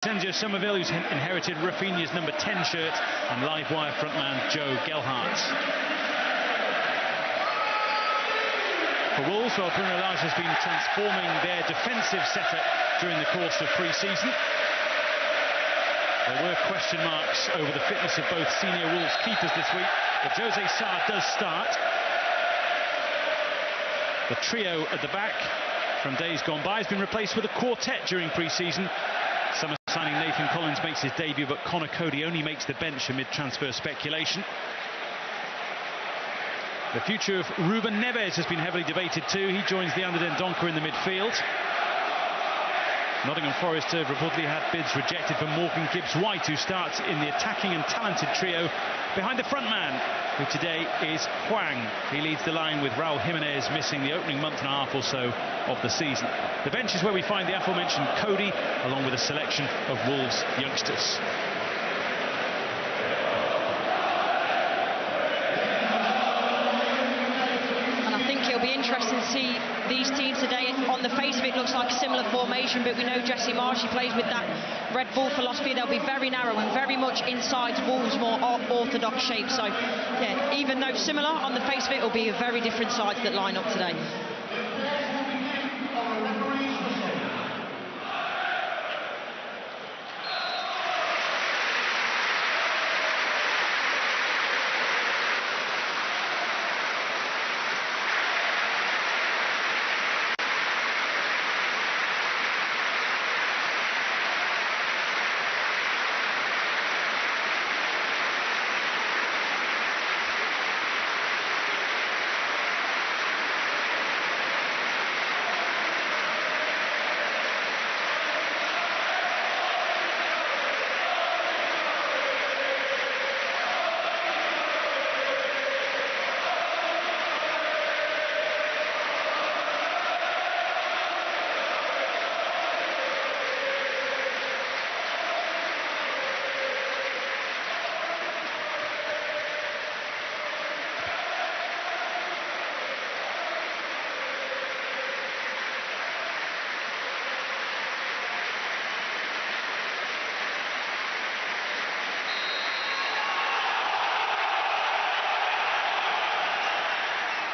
Sergio Somerville, who's inherited Rafinha's number 10 shirt, and Livewire frontman Joe Gelhardt. For Wolves, well, Bruno Lage has been transforming their defensive setup during the course of pre-season. There were question marks over the fitness of both senior Wolves keepers this week, but Jose Sarr does start. The trio at the back from days gone by has been replaced with a quartet during pre-season. Summer signing Nathan Collins makes his debut, but Connor Cody only makes the bench amid transfer speculation. The future of Ruben Neves has been heavily debated too. He joins Leander Dendoncker in the midfield. Nottingham Forest have reportedly had bids rejected for Morgan Gibbs-White, who starts in the attacking and talented trio behind the front man, who today is Hwang. He leads the line with Raul Jimenez missing the opening month and a half or so of the season. The bench is where we find the aforementioned Cody, along with a selection of Wolves youngsters. And I think it'll be interesting to see these teams today. On the face of it, looks like a similar formation, but we know Jesse Marsh, he plays with that Red Bull philosophy. They'll be very narrow and very much inside Wolves' more orthodox shape. So, yeah, even though similar, on the face of it, it'll be a very different side that line up today.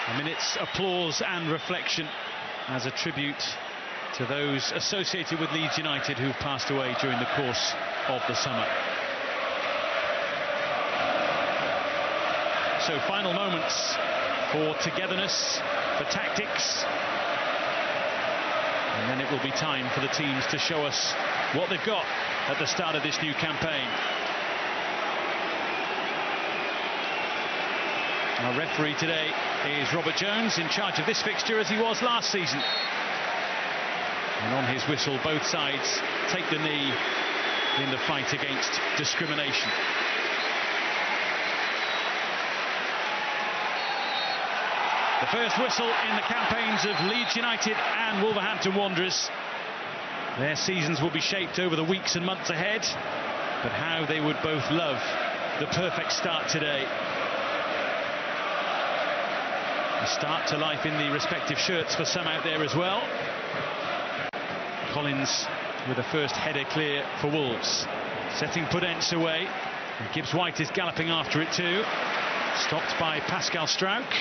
A minute's applause and reflection as a tribute to those associated with Leeds United who've passed away during the course of the summer. So final moments for togetherness, for tactics, and then it will be time for the teams to show us what they've got at the start of this new campaign. Our referee today is Robert Jones, in charge of this fixture as he was last season. And on his whistle, both sides take the knee in the fight against discrimination. The first whistle in the campaigns of Leeds United and Wolverhampton Wanderers. Their seasons will be shaped over the weeks and months ahead, but how they would both love the perfect start today. A start to life in the respective shirts for some out there as well. Collins with a first header clear for Wolves, setting Podence away. And Gibbs-White is galloping after it too, stopped by Pascal Struijk.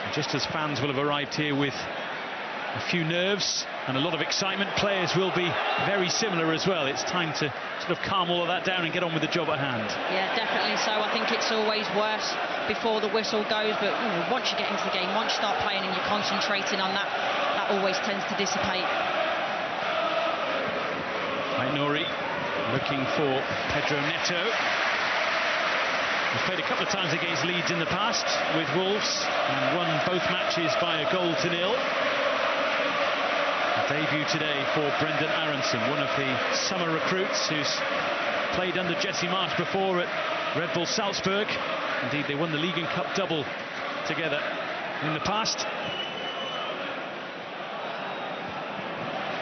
And just as fans will have arrived here with a few nerves and a lot of excitement, players will be very similar as well. It's time to sort of calm all of that down and get on with the job at hand. Yeah, definitely so. I think it's always worse before the whistle goes, but you know, once you get into the game, once you start playing and you're concentrating on that, that always tends to dissipate. Nouri looking for Pedro Neto. He's played a couple of times against Leeds in the past with Wolves and won both matches by 1-0. Debut today for Brendan Aronson, one of the summer recruits who's played under Jesse Marsh before at Red Bull Salzburg. Indeed, they won the League and Cup double together in the past.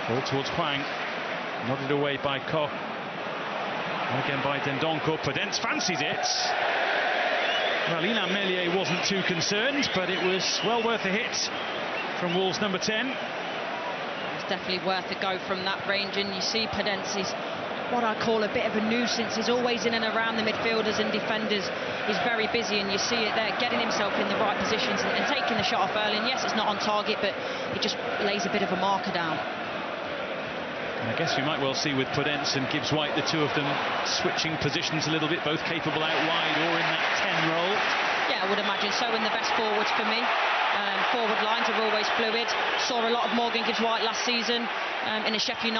Ball towards Hwang, nodded away by Koch. And again by Dendoncker. Podence fancies it. Well, Ilan Meslier wasn't too concerned, but it was well worth a hit from Wolves number 10. definitely worth a go from that range. And you see Pudence's what I call a bit of a nuisance. He's always in and around the midfielders and defenders. He's very busy, and you see it there, getting himself in the right positions and taking the shot off early. And yes, it's not on target, but he just lays a bit of a marker down. And I guess we might well see with Pudence and Gibbs-White, the two of them switching positions a little bit, both capable out wide or in that 10 role. Yeah, I would imagine so, and the best forwards for me. Forward lines are always fluid. Saw a lot of Morgan Gibbs-White last season in a Sheffield United